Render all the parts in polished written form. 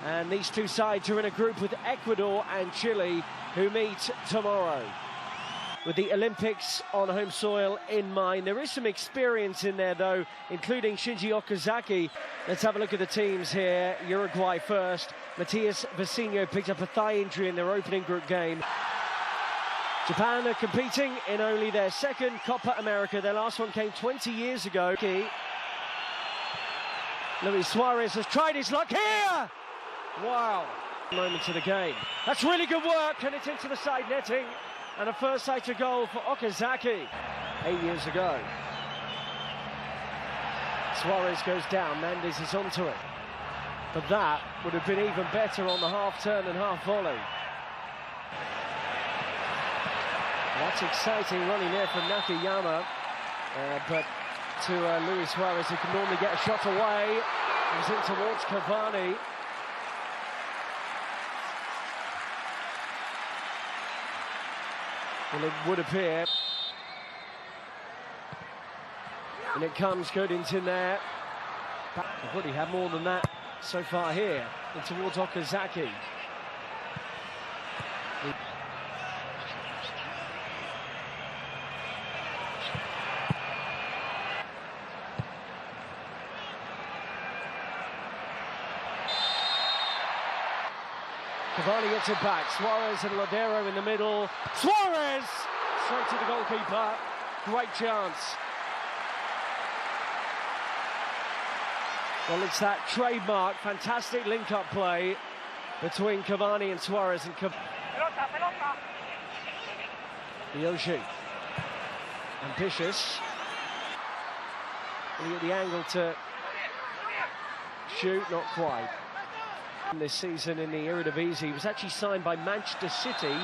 And these two sides are in a group with Ecuador and Chile, who meet tomorrow. With the Olympics on home soil in mind, there is some experience in there, though, including Shinji Okazaki. Let's have a look at the teams here. Uruguay first. Matias Vecino picked up a thigh injury in their opening group game. Japan are competing in only their second Copa America. Their last one came 20 years ago. Luis Suarez has tried his luck here! Wow. Moment of the game. That's really good work, and it's into the side netting. And a first sighter goal for Okazaki 8 years ago. Suarez goes down, Mendes is onto it. But that would have been even better on the half-turn and half-volley. That's exciting running there from Nakayama. But to Luis Suarez, who can normally get a shot away. He's in towards Cavani. Well, it would appear. And it comes Godinson there. I've already had more than that so far here. And towards Okazaki. Cavani gets it back. Suarez and Ladero in the middle. Suarez! Straight to the goalkeeper. Great chance. Well, it's that trademark, fantastic link-up play between Cavani and Suarez and Yoshi. Ambitious. And you get the angle to shoot, not quite. This season in the Eredivisie, he was actually signed by Manchester City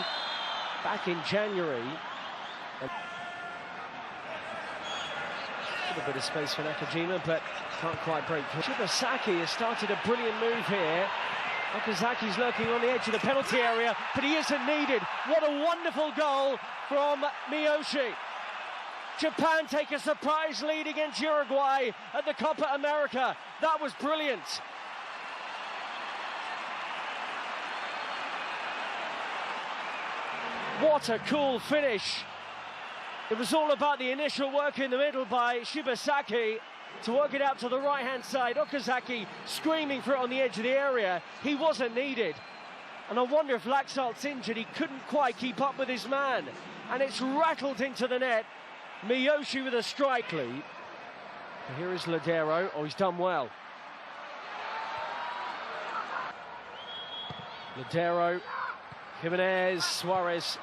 back in January. A bit of space for Nakajima, but can't quite break. Shibasaki has started a brilliant move here. Okazaki's lurking on the edge of the penalty area, but he isn't needed. What a wonderful goal from Miyoshi. Japan take a surprise lead against Uruguay at the Copa America. That was brilliant. What a cool finish. It was all about the initial work in the middle by Shibasaki to work it out to the right-hand side. Okazaki screaming for it on the edge of the area. He wasn't needed. And I wonder if Laxalt's injured. He couldn't quite keep up with his man. And it's rattled into the net. Miyoshi with a strike lead. And here is Ladero. Oh, he's done well. Ladero, Jimenez, Suarez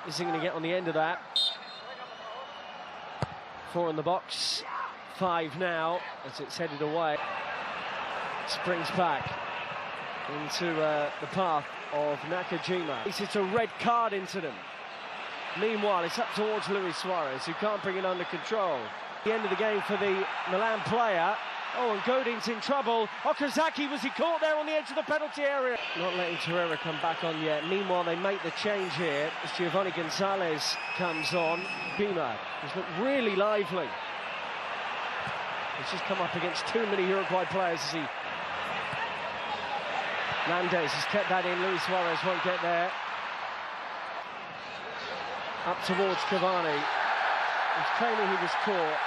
isn't going to get on the end of that. 4 in the box, 5 now as it's headed away. Springs back into the path of Nakajima. It's a red card incident. Meanwhile, it's up towards Luis Suarez, who can't bring it under control. The end of the game for the Milan player. Oh, and Godin's in trouble. Okazaki, was he caught there on the edge of the penalty area? Not letting Torreira come back on yet. Meanwhile, they make the change here as Giovanni Gonzalez comes on. Bima has looked really lively. He's just come up against too many Uruguay players as he... Landes has kept that in. Luis Suarez won't get there. Up towards Cavani. He's claiming he was caught.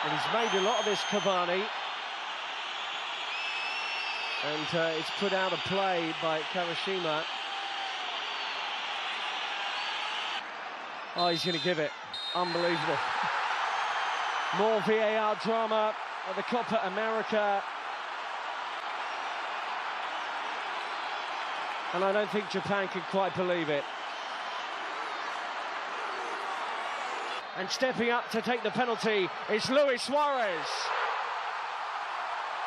And he's made a lot of this, Cavani. And it's put out of play by Kawashima. Oh, he's going to give it. Unbelievable. More VAR drama at the Copa America. And I don't think Japan can quite believe it. And stepping up to take the penalty is Luis Suarez.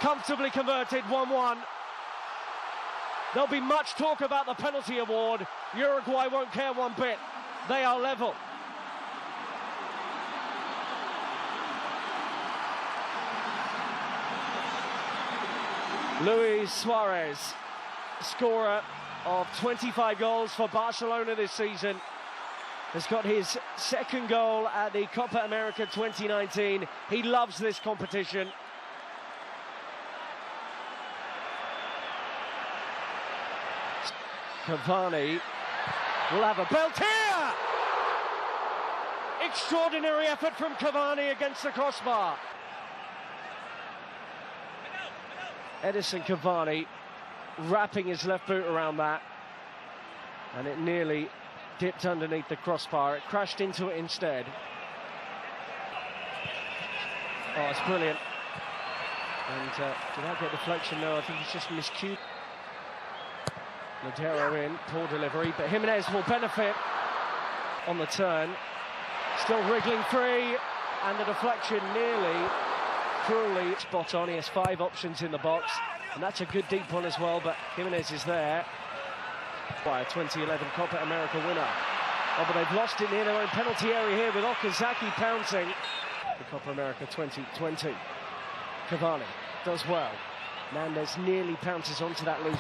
Comfortably converted, 1-1. There'll be much talk about the penalty award. Uruguay won't care one bit. They are level. Luis Suarez, scorer of 25 goals for Barcelona this season, has got his second goal at the Copa America 2019. He loves this competition. Cavani will have a belt here! Extraordinary effort from Cavani against the crossbar. Edison Cavani wrapping his left boot around that, and it nearly dipped underneath the crossbar. It crashed into it instead. Oh, it's brilliant. And did that get deflection? No, I think he's just miscued. Ladero in, poor delivery, but Jimenez will benefit on the turn. Still wriggling free, and the deflection nearly, cruelly spot on. He has 5 options in the box, and that's a good deep one as well, but Jimenez is there. By a 2011 Copa America winner. Oh, but they've lost it near their own penalty area here with Okazaki pouncing. The Copa America 2020. Cavani does well. Mendes nearly pounces onto that loose.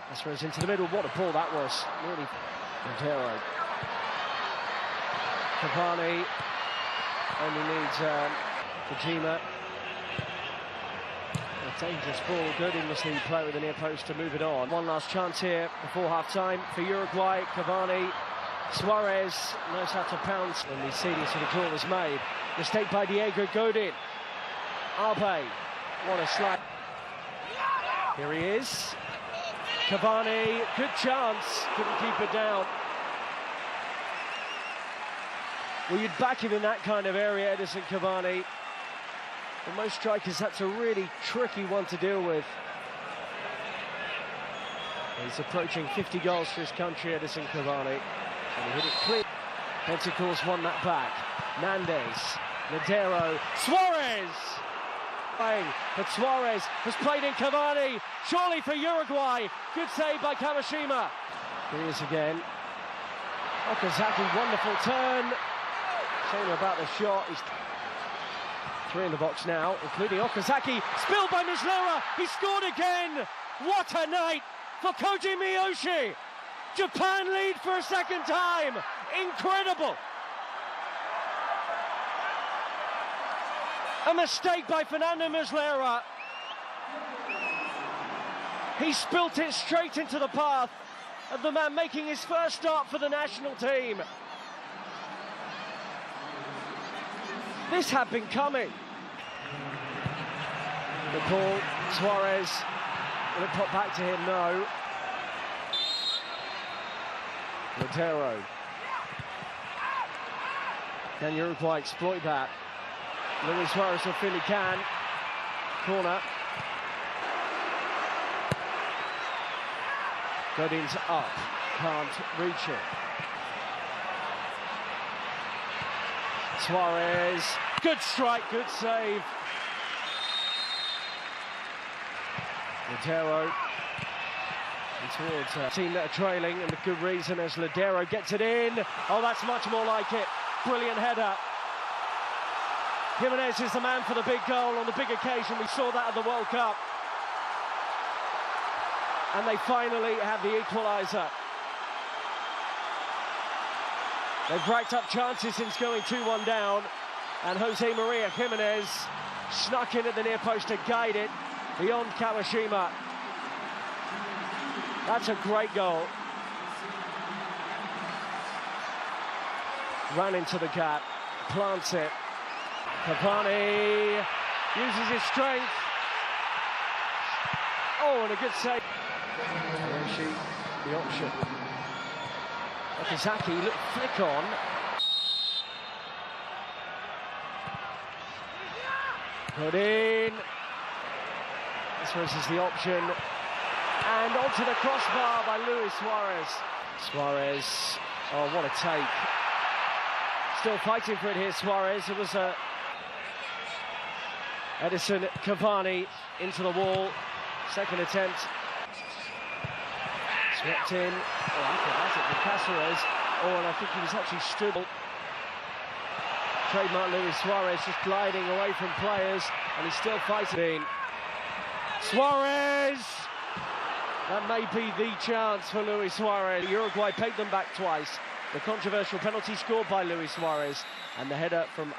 That's throws into the middle. What a ball that was. Nearly. Montero. Cavani only needs Kojima. A dangerous ball. Good in the play with the near post to move it on. One last chance here before half-time for Uruguay. Cavani. Suarez knows how to pounce when the seeding for the draw was made. Mistake by Diego Godin. Arbe. What a slide. Here he is. Cavani, good chance, couldn't keep it down. Well, you'd back him in that kind of area, Edison Cavani. For most strikers, that's a really tricky one to deal with. He's approaching 50 goals for his country, Edison Cavani. And he hit it clear. Pentacles won that back. Mendes, Ladero, Suarez! But Suarez has played in Cavani, surely for Uruguay. Good save by Kawashima. Here he is again. Okazaki, wonderful turn. Shame about the shot. He's 3 in the box now, including Okazaki. Spilled by Muslera. He scored again. What a night for Koji Miyoshi. Japan lead for a second time. Incredible. A mistake by Fernando Muslera. He spilt it straight into the path of the man making his first start for the national team. This had been coming. The ball, Suarez, will it pop back to him? No. Ladero. Can Uruguay exploit that? Luis Suarez will feel he can. Corner. Godin's up. Can't reach it. Suarez. Good strike, good save. Ladero. And towards a team that are trailing, and the good reason as Ladero gets it in. Oh, that's much more like it. Brilliant header. Jimenez is the man for the big goal on the big occasion. We saw that at the World Cup. And they finally have the equaliser. They've racked up chances since going 2-1 down. And Jose Maria Jimenez snuck in at the near post to guide it beyond Kawashima. That's a great goal. Ran into the gap, plants it. Cavani uses his strength. Oh, and a good save. Hiroshi, the option. Okazaki, look, flick on. Put in. This is the option. And onto the crossbar by Luis Suarez. Suarez, oh, what a take. Still fighting for it here, Suarez. It was a Edison Cavani into the wall. Second attempt. Swept in. Oh, acrobatic with Cáceres. Oh, and I think he was actually stood. Trademark Luis Suarez just gliding away from players, and he's still fighting. Suarez! That may be the chance for Luis Suarez. Uruguay paid them back twice. The controversial penalty scored by Luis Suarez, and the header from